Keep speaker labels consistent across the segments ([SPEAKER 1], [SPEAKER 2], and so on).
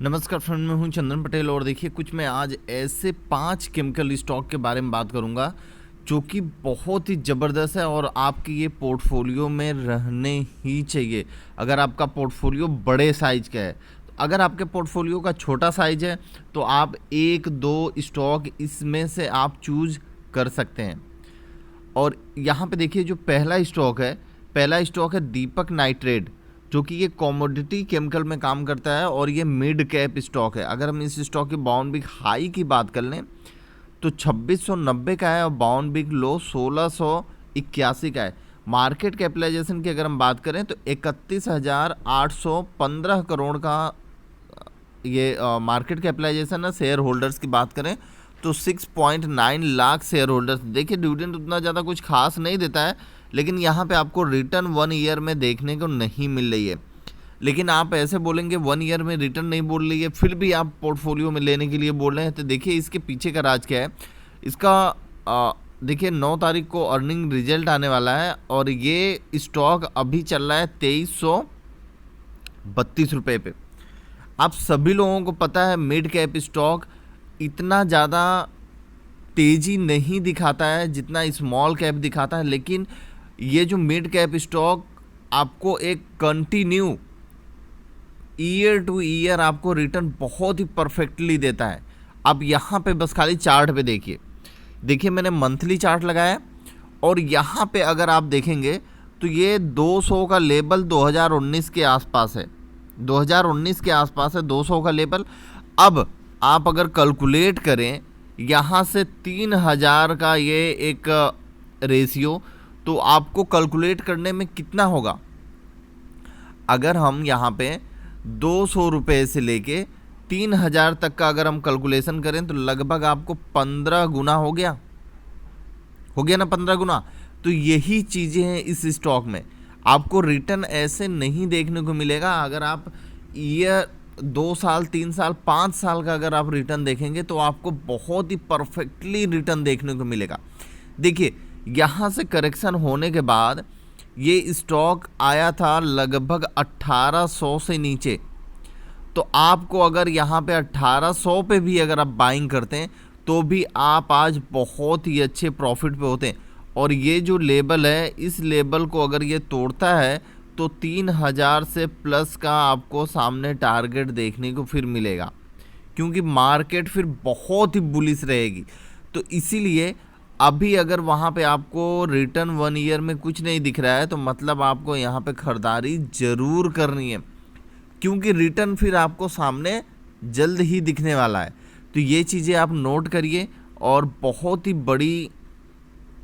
[SPEAKER 1] नमस्कार फ्रेंड, मैं हूं चंदन पटेल और देखिए कुछ मैं आज ऐसे 5 केमिकल स्टॉक के बारे में बात करूंगा जो कि बहुत ही ज़बरदस्त है और आपके ये पोर्टफोलियो में रहने ही चाहिए। अगर आपका पोर्टफोलियो बड़े साइज का है, तो अगर आपके पोर्टफोलियो का छोटा साइज है तो आप एक दो स्टॉक इसमें से आप चूज कर सकते हैं। और यहाँ पे देखिए जो पहला स्टॉक है दीपक नाइट्रेट, जो कि ये कमोडिटी केमिकल में काम करता है और ये मिड कैप स्टॉक है। अगर हम इस स्टॉक की बाउंड बिग हाई की बात कर लें तो 2690 का है और बाउंड बिग लो 1681 का है। मार्केट कैपिटलाइजेशन की अगर हम बात करें तो 31,815 करोड़ का ये मार्केट कैपिटलाइजेशन है। शेयर होल्डर्स की बात करें तो 6.9 लाख शेयर होल्डर्स। देखिए डिविडेंड उतना ज़्यादा कुछ खास नहीं देता है, लेकिन यहाँ पे आपको रिटर्न 1 ईयर में देखने को नहीं मिल रही है। लेकिन आप ऐसे बोलेंगे 1 ईयर में रिटर्न नहीं बोल रही है, फिर भी आप पोर्टफोलियो में लेने के लिए बोल रहे हैं, तो देखिए इसके पीछे का राज क्या है। इसका देखिए 9 तारीख को अर्निंग रिजल्ट आने वाला है और ये स्टॉक अभी चल रहा है 2332 रुपये पे। आप सभी लोगों को पता है मिड कैप स्टॉक इतना ज़्यादा तेज़ी नहीं दिखाता है जितना स्मॉल कैप दिखाता है, लेकिन ये जो मिड कैप स्टॉक आपको एक कंटिन्यू ईयर टू ईयर आपको रिटर्न बहुत ही परफेक्टली देता है। अब यहाँ पे बस खाली चार्ट पे देखिए मैंने मंथली चार्ट लगाया और यहाँ पे अगर आप देखेंगे तो ये 200 का लेवल 2019 के आसपास है। 2019 के आसपास है 200 का लेवल। अब आप अगर कैलकुलेट करें यहाँ से 3000 का ये एक रेशियो, तो आपको कैलकुलेट करने में कितना होगा। अगर हम यहाँ पे 200 रुपये से लेके 3000 तक का अगर हम कैलकुलेशन करें तो लगभग आपको 15 गुना हो गया ना, 15 गुना। तो यही चीज़ें हैं इस स्टॉक में। आपको रिटर्न ऐसे नहीं देखने को मिलेगा। अगर आप ईयर 2 साल 3 साल 5 साल का अगर आप रिटर्न देखेंगे तो आपको बहुत ही परफेक्टली रिटर्न देखने को मिलेगा। देखिए यहाँ से करेक्शन होने के बाद ये स्टॉक आया था लगभग 1800 से नीचे। तो आपको अगर यहाँ पे 1800 पे भी अगर आप बाइंग करते हैं तो भी आप आज बहुत ही अच्छे प्रॉफिट पे होते हैं। और ये जो लेवल है, इस लेवल को अगर ये तोड़ता है तो 3000 से प्लस का आपको सामने टारगेट देखने को फिर मिलेगा, क्योंकि मार्केट फिर बहुत ही बुलिश रहेगी। तो इसीलिए अभी अगर वहाँ पे आपको रिटर्न 1 ईयर में कुछ नहीं दिख रहा है तो मतलब आपको यहाँ पे खरीदारी ज़रूर करनी है, क्योंकि रिटर्न फिर आपको सामने जल्द ही दिखने वाला है। तो ये चीज़ें आप नोट करिए। और बहुत ही बड़ी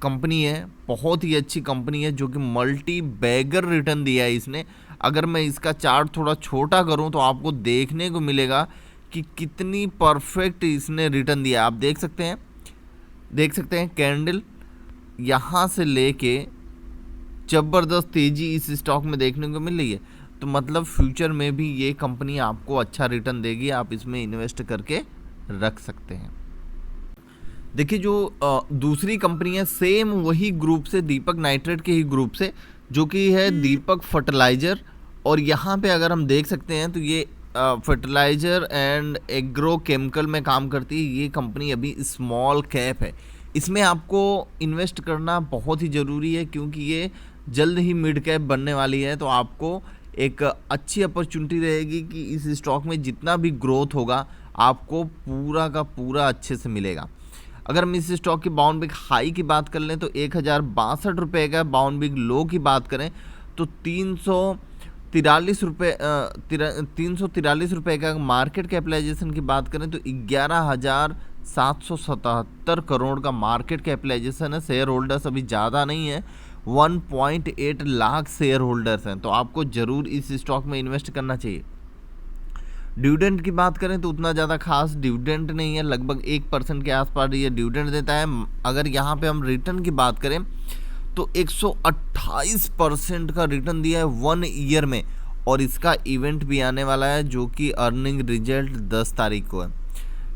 [SPEAKER 1] कंपनी है, बहुत ही अच्छी कंपनी है जो कि मल्टी बैगर रिटर्न दिया है इसने। अगर मैं इसका चार्ट थोड़ा छोटा करूं तो आपको देखने को मिलेगा कि कितनी परफेक्ट इसने रिटर्न दिया। आप देख सकते हैं कैंडल यहाँ से लेके ज़बरदस्त तेज़ी इस स्टॉक में देखने को मिल रही है। तो मतलब फ्यूचर में भी ये कंपनी आपको अच्छा रिटर्न देगी, आप इसमें इन्वेस्ट करके रख सकते हैं। देखिए जो दूसरी कंपनी है सेम वही ग्रुप से, दीपक नाइट्रेट के ही ग्रुप से, जो कि है दीपक फर्टिलाइज़र। और यहाँ पे अगर हम देख सकते हैं तो ये फर्टिलाइज़र एंड एग्रो केमिकल में काम करती है। ये कंपनी अभी स्मॉल कैप है, इसमें आपको इन्वेस्ट करना बहुत ही ज़रूरी है क्योंकि ये जल्द ही मिड कैप बनने वाली है। तो आपको एक अच्छी अपॉर्चुनिटी रहेगी कि इस स्टॉक में जितना भी ग्रोथ होगा आपको पूरा का पूरा अच्छे से मिलेगा। अगर हम इस स्टॉक की बाउंड बिग हाई की बात कर लें तो 1062 रुपये का, बाउंड बिग लो की बात करें तो 343 रुपये का, मार्केट कैपिटलाइजेशन की बात करें तो 11,777 करोड़ का मार्केट कैपिटलाइजेशन है। शेयर होल्डर्स अभी ज़्यादा नहीं है, 1.8 लाख शेयर होल्डर्स हैं। तो आपको ज़रूर इस स्टॉक में इन्वेस्ट करना चाहिए। डिविडेंड की बात करें तो उतना ज़्यादा खास डिविडेंड नहीं है, लगभग 1% के आसपास ये डिविडेंड देता है। अगर यहाँ पे हम रिटर्न की बात करें तो 128% का रिटर्न दिया है 1 ईयर में। और इसका इवेंट भी आने वाला है जो कि अर्निंग रिजल्ट 10 तारीख को है।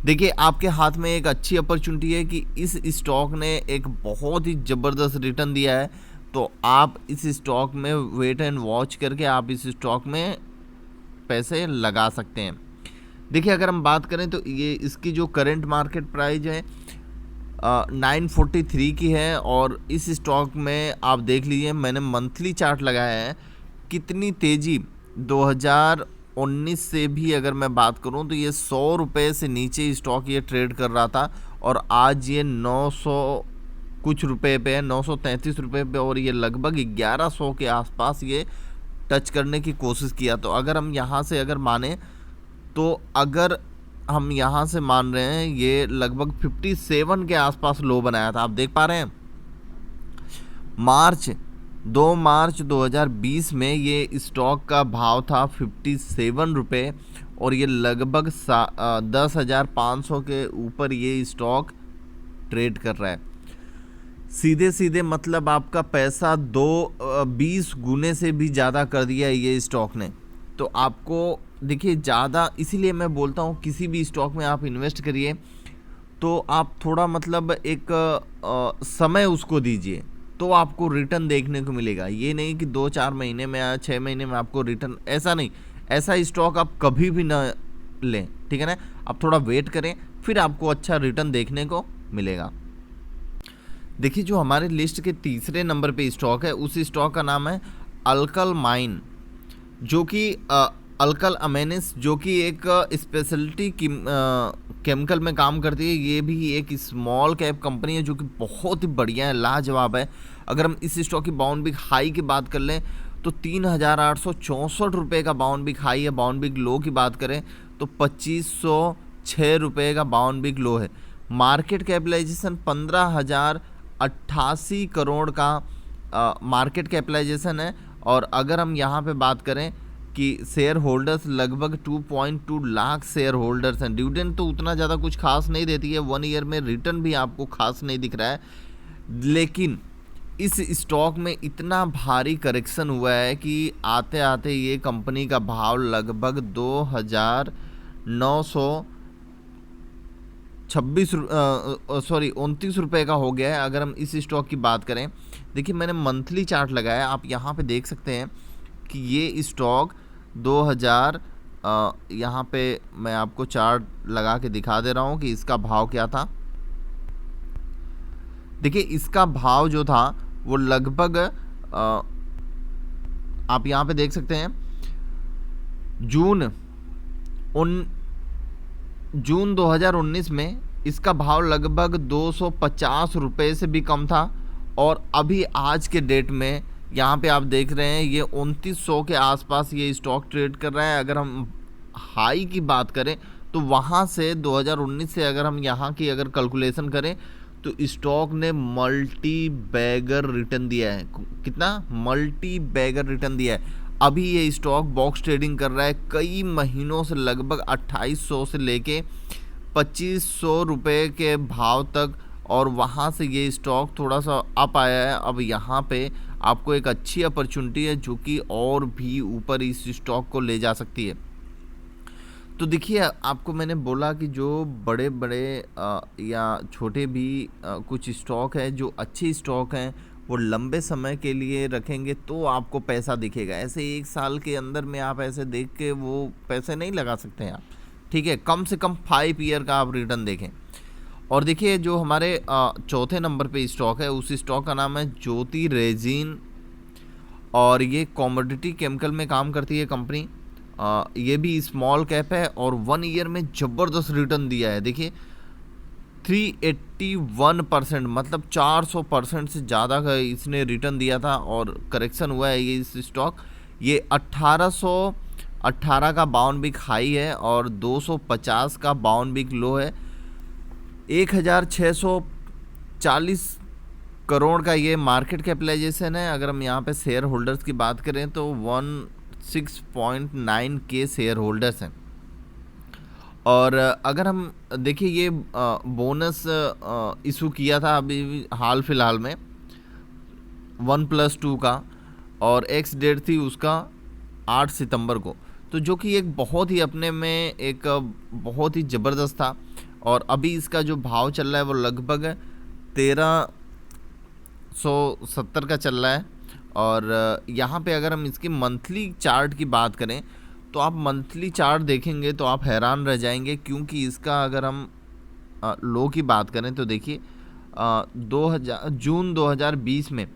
[SPEAKER 1] देखिए आपके हाथ में एक अच्छी अपॉर्चुनिटी है कि इस स्टॉक ने एक बहुत ही ज़बरदस्त रिटर्न दिया है। तो आप इस स्टॉक में वेट एंड वॉच करके आप इस स्टॉक में पैसे लगा सकते हैं। देखिए अगर हम बात करें तो ये इसकी जो करंट मार्केट प्राइस है 943 की है। और इस स्टॉक में आप देख लीजिए, मैंने मंथली चार्ट लगाया है, कितनी तेज़ी 2019 से भी अगर मैं बात करूं तो ये 100 रुपये से नीचे स्टॉक ये ट्रेड कर रहा था और आज ये 900 कुछ रुपए पे है, 933 रुपये पे, और ये लगभग 1100 के आसपास ये टच करने की कोशिश किया। तो अगर हम यहाँ से अगर माने तो अगर हम यहाँ से मान रहे हैं ये लगभग 57 के आसपास लो बनाया था। आप देख पा रहे हैं 2 मार्च 2020 में ये स्टॉक का भाव था 57 रुपये और ये लगभग 10,500 के ऊपर ये स्टॉक ट्रेड कर रहा है। सीधे सीधे मतलब आपका पैसा 20 गुने से भी ज़्यादा कर दिया है ये स्टॉक ने। तो आपको देखिए ज़्यादा, इसीलिए मैं बोलता हूँ किसी भी स्टॉक में आप इन्वेस्ट करिए तो आप थोड़ा मतलब एक समय उसको दीजिए तो आपको रिटर्न देखने को मिलेगा। ये नहीं कि 2-4 महीने में या 6 महीने में आपको रिटर्न, ऐसा नहीं। ऐसा स्टॉक आप कभी भी ना लें, ठीक है ना। आप थोड़ा वेट करें फिर आपको अच्छा रिटर्न देखने को मिलेगा। देखिए जो हमारे लिस्ट के तीसरे नंबर पे स्टॉक है उस स्टॉक का नाम है अल्कल माइन, जो कि अल्कल अमेनिस, जो कि एक स्पेशलिटी केमिकल में काम करती है। ये भी एक स्मॉल कैप कंपनी है जो कि बहुत ही बढ़िया है, लाजवाब है। अगर हम इस स्टॉक की बाउंड बिग हाई की बात कर लें तो 3,864 रुपये का बाउंड बिग हाई है। बाउंड बिग लो की बात करें तो 2,506 रुपये का बाउंड बिग लो है। मार्केट कैपिटलाइजेशन 15,088 करोड़ का मार्केट कैपिटलाइजेशन है। और अगर हम यहाँ पे बात करें कि शेयर होल्डर्स लगभग 2.2 लाख शेयर होल्डर्स हैं। डिविडेंड तो उतना ज़्यादा कुछ खास नहीं देती है, 1 ईयर में रिटर्न भी आपको खास नहीं दिख रहा है। लेकिन इस स्टॉक में इतना भारी करेक्शन हुआ है कि आते आते ये कंपनी का भाव लगभग 29 रुपये का हो गया है। अगर हम इस स्टॉक की बात करें, देखिए मैंने मंथली चार्ट लगाया, आप यहाँ पे देख सकते हैं कि ये स्टॉक 2000 यहाँ पे मैं आपको चार्ट लगा के दिखा दे रहा हूँ कि इसका भाव क्या था। देखिए इसका भाव जो था वो लगभग आप यहाँ पे देख सकते हैं जून 2019 में इसका भाव लगभग 250 रुपये से भी कम था। और अभी आज के डेट में यहाँ पे आप देख रहे हैं ये 2900 के आसपास ये स्टॉक ट्रेड कर रहा है। अगर हम हाई की बात करें तो वहाँ से 2019 से अगर हम यहाँ की अगर कैलकुलेशन करें तो स्टॉक ने मल्टी बैगर रिटर्न दिया है। कितना? मल्टी बैगर रिटर्न दिया है। अभी ये स्टॉक बॉक्स ट्रेडिंग कर रहा है कई महीनों से, लगभग 2800 से लेके 2500 रुपये के भाव तक, और वहाँ से ये स्टॉक थोड़ा सा अप आया है। अब यहाँ पे आपको एक अच्छी अपॉर्चुनिटी है जो कि और भी ऊपर इस स्टॉक को ले जा सकती है। तो देखिए आपको मैंने बोला कि जो बड़े बड़े या छोटे भी कुछ स्टॉक है, जो अच्छे स्टॉक हैं, वो लंबे समय के लिए रखेंगे तो आपको पैसा दिखेगा। ऐसे 1 साल के अंदर में आप ऐसे देख के वो पैसे नहीं लगा सकते हैं आप, ठीक है। कम से कम 5 ईयर का आप रिटर्न देखें। और देखिए जो हमारे चौथे नंबर पे स्टॉक है उस स्टॉक का नाम है ज्योति रेजिन, और ये कॉमोडिटी केमिकल में काम करती है कंपनी। ये भी स्मॉल कैप है और 1 ईयर में ज़बरदस्त रिटर्न दिया है। देखिए 381%, मतलब 400% से ज़्यादा का इसने रिटर्न दिया था। और करेक्शन हुआ है ये इस स्टॉक, ये 1818 का बाउंड बिग हाई है और 250 का बाउंड बिग लो है। 1640 करोड़ का ये मार्केट कैपिटलाइजेशन है। अगर हम यहाँ पे शेयर होल्डर्स की बात करें तो 16.9 के शेयर होल्डर्स हैं। और अगर हम देखिए ये बोनस इशू किया था अभी हाल फिलहाल में 1+2 का, और एक्स डेट थी उसका 8 सितंबर को, तो जो कि एक बहुत ही अपने में एक बहुत ही ज़बरदस्त था। और अभी इसका जो भाव चल रहा है वो लगभग 1370 का चल रहा है। और यहाँ पे अगर हम इसकी मंथली चार्ट की बात करें तो आप मंथली चार्ट देखेंगे तो आप हैरान रह जाएंगे, क्योंकि इसका अगर हम लो की बात करें तो देखिए 2000 जून 2020 में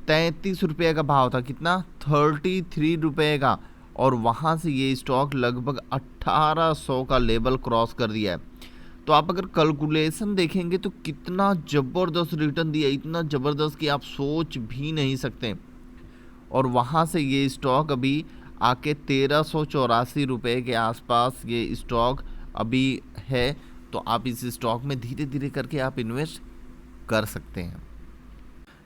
[SPEAKER 1] 33 रुपये का भाव था, कितना 33 रुपये का, और वहाँ से ये स्टॉक लगभग 1800 का लेवल क्रॉस कर दिया है। तो आप अगर कैलकुलेशन देखेंगे तो कितना ज़बरदस्त रिटर्न दिया, इतना ज़बरदस्त कि आप सोच भी नहीं सकते। और वहाँ से ये स्टॉक अभी आके 1384 रुपये के आसपास ये स्टॉक अभी है। तो आप इस स्टॉक में धीरे धीरे करके आप इन्वेस्ट कर सकते हैं।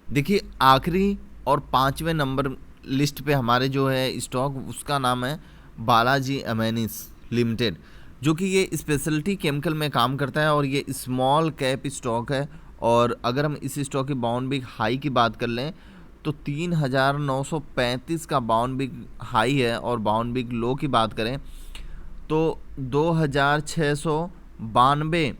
[SPEAKER 1] देखिए आखिरी और 5वें नंबर लिस्ट पे हमारे जो है स्टॉक, उसका नाम है बालाजी एमाइन्स लिमिटेड, जो कि ये स्पेशलिटी केमिकल में काम करता है और ये स्मॉल कैप स्टॉक है। और अगर हम इस स्टॉक की बाउंड बिग हाई की बात कर लें तो 3935 का बाउंड बिग हाई है, और बाउंड बिग लो की बात करें तो 2692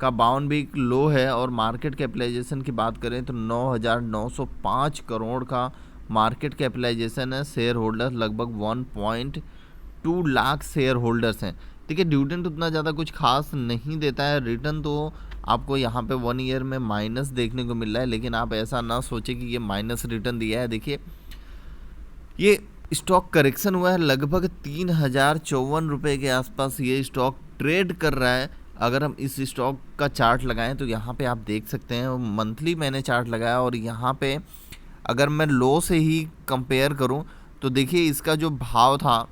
[SPEAKER 1] का बाउंड बिग लो है। और मार्केट कैपिटलाइजेशन की बात करें तो 9905 करोड़ का मार्केट कैपिटलाइजेशन है। शेयर होल्डर लगभग 1.2 लाख शेयर होल्डर्स हैं। ठीक है, डिविडेंड उतना ज़्यादा कुछ खास नहीं देता है, रिटर्न तो आपको यहाँ पे 1 ईयर में माइनस देखने को मिल रहा है, लेकिन आप ऐसा ना सोचें कि ये माइनस रिटर्न दिया है। देखिए ये स्टॉक करेक्शन हुआ है, लगभग 3054 रुपये के आसपास ये स्टॉक ट्रेड कर रहा है। अगर हम इस स्टॉक का चार्ट लगाएं तो यहाँ पे आप देख सकते हैं, मंथली मैंने चार्ट लगाया और यहाँ पे अगर मैं लो से ही कंपेयर करूं तो देखिए इसका जो भाव था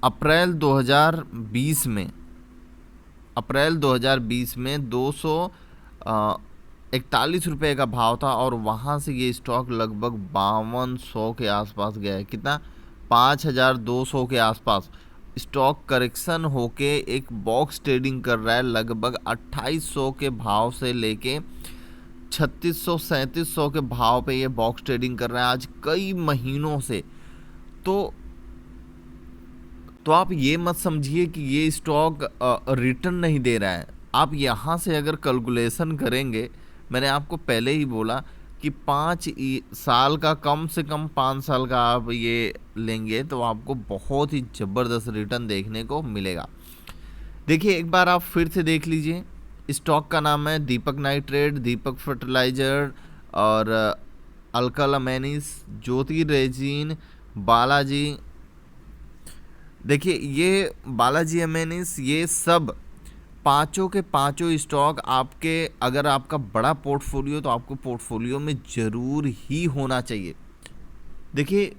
[SPEAKER 1] अप्रैल 2020 में 241 रुपये का भाव था, और वहाँ से ये स्टॉक लगभग 5200 के आसपास गया है। कितना 5200 के आसपास स्टॉक करेक्शन होके एक बॉक्स ट्रेडिंग कर रहा है, लगभग 2800 के भाव से लेके 3600-3700 के भाव पे ये बॉक्स ट्रेडिंग कर रहा है आज कई महीनों से। तो आप ये मत समझिए कि ये स्टॉक रिटर्न नहीं दे रहा है। आप यहाँ से अगर कैलकुलेशन करेंगे, मैंने आपको पहले ही बोला कि 5 साल का, कम से कम 5 साल का आप ये लेंगे तो आपको बहुत ही ज़बरदस्त रिटर्न देखने को मिलेगा। देखिए एक बार आप फिर से देख लीजिए, स्टॉक का नाम है दीपक नाइट्रेट, दीपक फर्टिलाइजर और अल्कल अमेनिस, ज्योति रेजिन, बालाजी। देखिए ये बालाजी अमेनिस, ये सब पांचों के पांचों स्टॉक आपके, अगर आपका बड़ा पोर्टफोलियो तो आपको पोर्टफोलियो में ज़रूर ही होना चाहिए। देखिए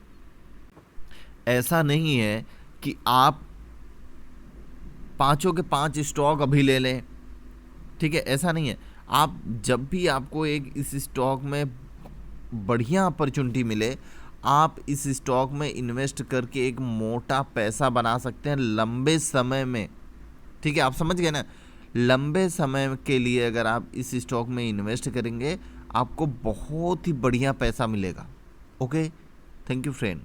[SPEAKER 1] ऐसा नहीं है कि आप पांचों के 5 स्टॉक अभी ले लें, ठीक है, ऐसा नहीं है। आप जब भी आपको एक इस स्टॉक में बढ़िया अपॉर्चुनिटी मिले, आप इस स्टॉक में इन्वेस्ट करके एक मोटा पैसा बना सकते हैं लंबे समय में। ठीक है, आप समझ गए ना, लंबे समय के लिए अगर आप इस स्टॉक में इन्वेस्ट करेंगे आपको बहुत ही बढ़िया पैसा मिलेगा। Okay, thank you friend.